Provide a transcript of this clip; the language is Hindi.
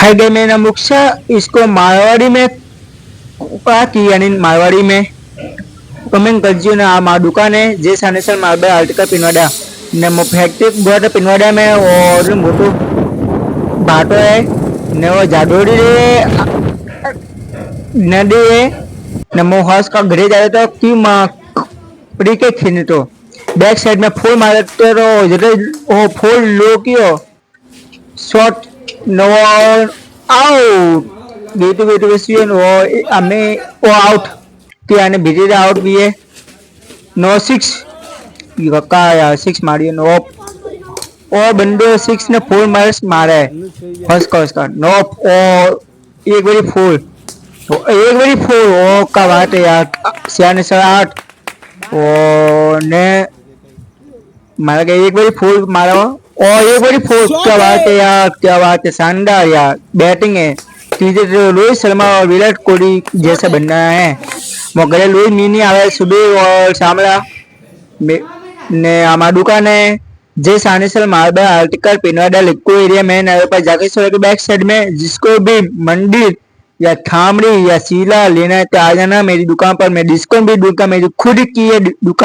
हाय गए मेरा मुक्शा इसको मारवाड़ी में क्या की यानी मारवाड़ी में कमेंट करजो ने आ दुकान है जे साने सर मारबे आर्टिकल पिनवाड़ा ने मो फैक्ट्री बहुत पिनवाड़ा में और मोटो भाटो है ने वो जाडोड़ी रे नदी है ने मो हॉस का घरे जाए तो की मां प्री के खीने तो बैक साइड में फूल मारे तो जरे वो फूल लो कियो शॉट नो आउट बेटू बेटू वेस्टियन वो हमें वो आउट कि आने बीजे आउट भी है नो सिक्स ये का यार सिक्स मारी नो ओ बंदो सिक्स ने फोर मार्क्स मारे फर्स्ट कोर्स का नो ओ एक बारी फोर तो एक बारी फोर ओ का बात है यार सियाने सर आठ ओ ने मारा गया एक बारी फोर मारा और एक बारी फोर क्या बात है यार क्या बात है शानदार यार बैटिंग है तीसरे तो रोहित शर्मा और विराट कोहली जैसा बनना है मगर रोहित नीनी आवे सुबह और शामला ने आमाडुका ने जे सानेसल मारबा आर्टिकल पिनवाड़ा लिक्को एरिया में नगर पर जाके सो के बैक साइड में जिसको भी मंदिर या थामड़ी या शीला लेना है तो आ जाना मेरी दुकान पर मैं डिस्काउंट भी दूंगा मेरी खुद की है दुकान